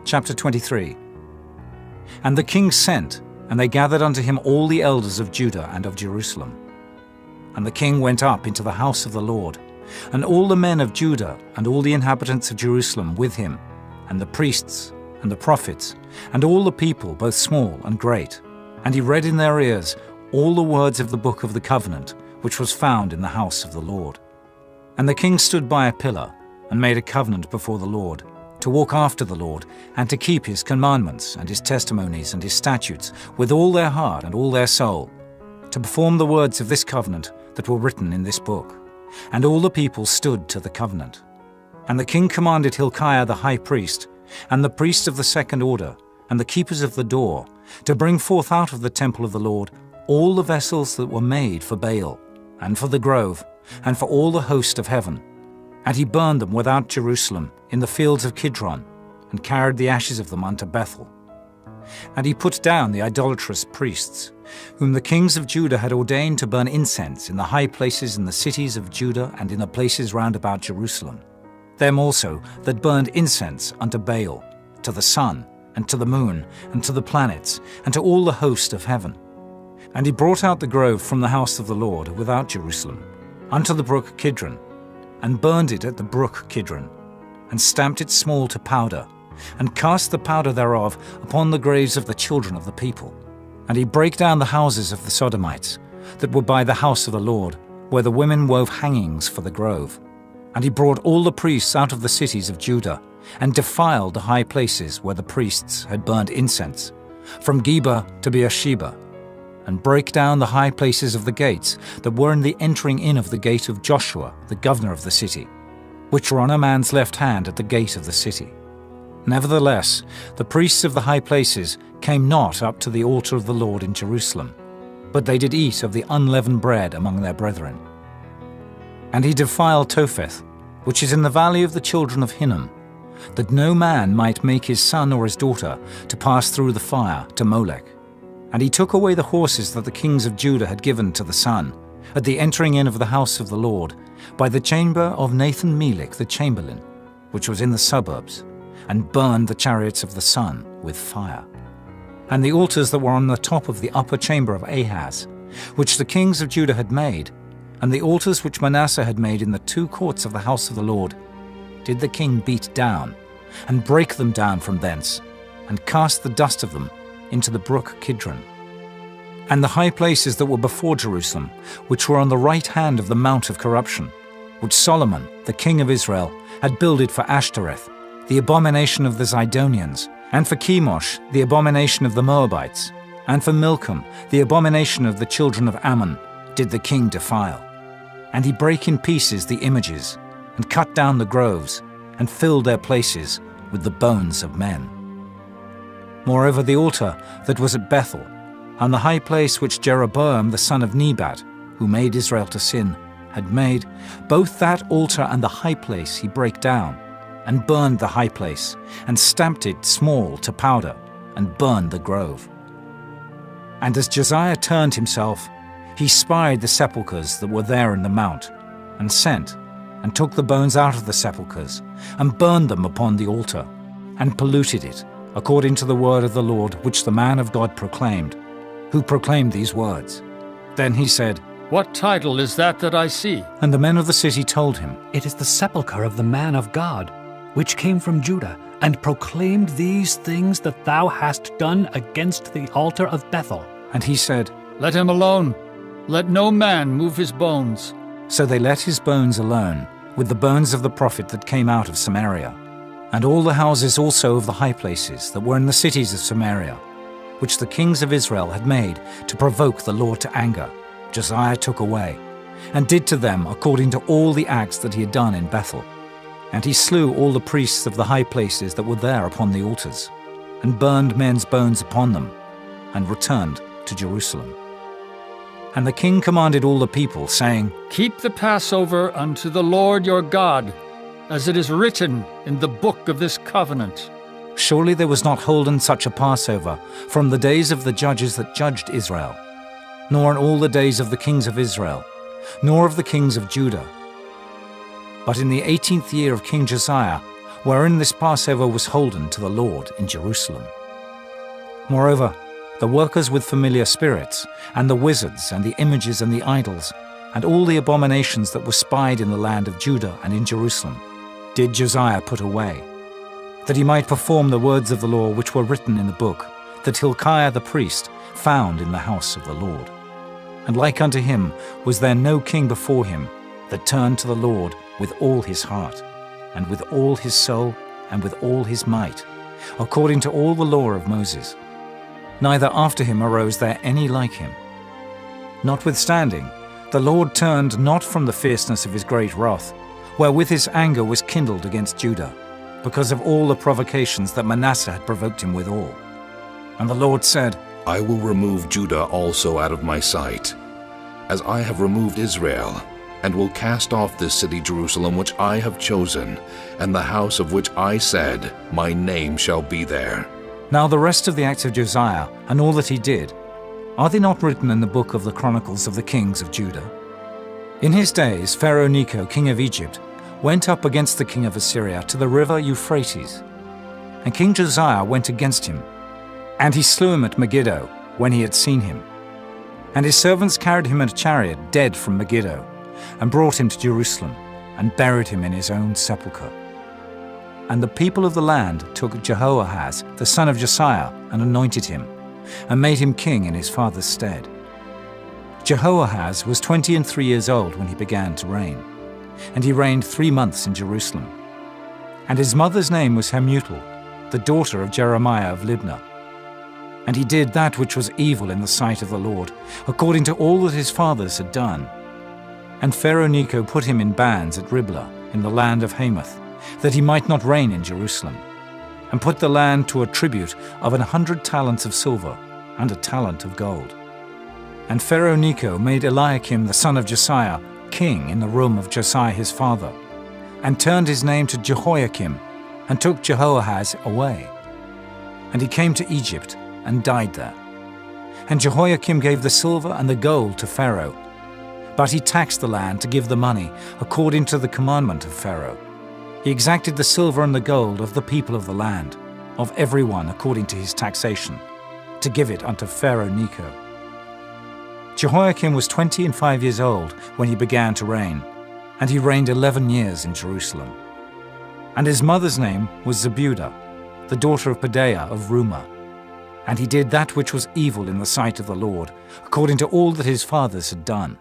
Chapter 23. And the king sent, and they gathered unto him all the elders of Judah and of Jerusalem. And the king went up into the house of the Lord, and all the men of Judah and all the inhabitants of Jerusalem with him, and the priests and the prophets, and all the people, both small and great. And he read in their ears all the words of the book of the covenant, which was found in the house of the Lord. And the king stood by a pillar, and made a covenant before the Lord, to walk after the Lord, and to keep his commandments, and his testimonies, and his statutes, with all their heart and all their soul, to perform the words of this covenant that were written in this book. And all the people stood to the covenant. And the king commanded Hilkiah the high priest, and the priests of the second order, and the keepers of the door, to bring forth out of the temple of the Lord all the vessels that were made for Baal, and for the grove, and for all the host of heaven. And he burned them without Jerusalem, in the fields of Kidron, and carried the ashes of them unto Bethel. And he put down the idolatrous priests, whom the kings of Judah had ordained to burn incense in the high places in the cities of Judah and in the places round about Jerusalem. Them also that burned incense unto Baal, to the sun, and to the moon, and to the planets, and to all the host of heaven. And he brought out the grove from the house of the Lord without Jerusalem, unto the brook Kidron, and burned it at the brook Kidron, and stamped it small to powder, and cast the powder thereof upon the graves of the children of the people. And he brake down the houses of the Sodomites, that were by the house of the Lord, where the women wove hangings for the grove. And he brought all the priests out of the cities of Judah, and defiled the high places where the priests had burned incense, from Geba to Beersheba, and brake down the high places of the gates that were in the entering in of the gate of Joshua, the governor of the city, which were on a man's left hand at the gate of the city. Nevertheless, the priests of the high places came not up to the altar of the Lord in Jerusalem, but they did eat of the unleavened bread among their brethren. And he defiled Topheth, which is in the valley of the children of Hinnom, that no man might make his son or his daughter to pass through the fire to Molech. And he took away the horses that the kings of Judah had given to the sun, at the entering in of the house of the Lord, by the chamber of Nathan-Melech the chamberlain, which was in the suburbs, and burned the chariots of the sun with fire. And the altars that were on the top of the upper chamber of Ahaz, which the kings of Judah had made, and the altars which Manasseh had made in the two courts of the house of the Lord, did the king beat down, and break them down from thence, and cast the dust of them into the brook Kidron. And the high places that were before Jerusalem, which were on the right hand of the mount of corruption, which Solomon, the king of Israel, had builded for Ashtoreth, the abomination of the Zidonians, and for Chemosh, the abomination of the Moabites, and for Milcom, the abomination of the children of Ammon, did the king defile. And he brake in pieces the images, and cut down the groves, and filled their places with the bones of men. Moreover, the altar that was at Bethel, and the high place which Jeroboam the son of Nebat, who made Israel to sin, had made, both that altar and the high place he brake down, and burned the high place, and stamped it small to powder, and burned the grove. And as Josiah turned himself, he spied the sepulchres that were there in the mount, and sent, and took the bones out of the sepulchres, and burned them upon the altar, and polluted it, according to the word of the Lord which the man of God proclaimed, who proclaimed these words. Then he said, What title is that I see? And the men of the city told him, It is the sepulchre of the man of God, which came from Judah, and proclaimed these things that thou hast done against the altar of Bethel. And he said, Let him alone. Let no man move his bones. So they let his bones alone, with the bones of the prophet that came out of Samaria, and all the houses also of the high places that were in the cities of Samaria, which the kings of Israel had made to provoke the Lord to anger, Josiah took away, and did to them according to all the acts that he had done in Bethel. And he slew all the priests of the high places that were there upon the altars, and burned men's bones upon them, and returned to Jerusalem. And the king commanded all the people, saying, Keep the Passover unto the Lord your God, as it is written in the book of this covenant. Surely there was not holden such a Passover from the days of the judges that judged Israel, nor in all the days of the kings of Israel, nor of the kings of Judah. But in the 18th year of King Josiah, wherein this Passover was holden to the Lord in Jerusalem. Moreover, the workers with familiar spirits, and the wizards, and the images and the idols, and all the abominations that were spied in the land of Judah and in Jerusalem, did Josiah put away, that he might perform the words of the law which were written in the book, that Hilkiah the priest found in the house of the Lord. And like unto him was there no king before him that turned to the Lord with all his heart, and with all his soul, and with all his might, according to all the law of Moses. Neither after him arose there any like him. Notwithstanding, the Lord turned not from the fierceness of his great wrath, wherewith his anger was kindled against Judah, because of all the provocations that Manasseh had provoked him withal. And the Lord said, I will remove Judah also out of my sight, as I have removed Israel, and will cast off this city Jerusalem which I have chosen, and the house of which I said, my name shall be there. Now the rest of the acts of Josiah, and all that he did, are they not written in the book of the Chronicles of the kings of Judah? In his days Pharaoh Necho, king of Egypt, went up against the king of Assyria to the river Euphrates. And King Josiah went against him, and he slew him at Megiddo, when he had seen him. And his servants carried him in a chariot dead from Megiddo, and brought him to Jerusalem, and buried him in his own sepulchre. And the people of the land took Jehoahaz, the son of Josiah, and anointed him, and made him king in his father's stead. Jehoahaz was 23 years old when he began to reign, and he reigned 3 months in Jerusalem. And his mother's name was Hamutal, the daughter of Jeremiah of Libnah. And he did that which was evil in the sight of the Lord, according to all that his fathers had done. And Pharaoh Necho put him in bands at Riblah, in the land of Hamath, that he might not reign in Jerusalem, and put the land to a tribute of 100 talents of silver, and a talent of gold. And Pharaoh Necho made Eliakim the son of Josiah king in the room of Josiah his father, and turned his name to Jehoiakim, and took Jehoahaz away. And he came to Egypt, and died there. And Jehoiakim gave the silver and the gold to Pharaoh, but he taxed the land to give the money according to the commandment of Pharaoh. He exacted the silver and the gold of the people of the land, of every one according to his taxation, to give it unto Pharaoh Necho. Jehoiakim was 25 years old when he began to reign, and he reigned 11 years in Jerusalem. And his mother's name was Zebudah, the daughter of Pedaiah of Rumah. And he did that which was evil in the sight of the Lord, according to all that his fathers had done.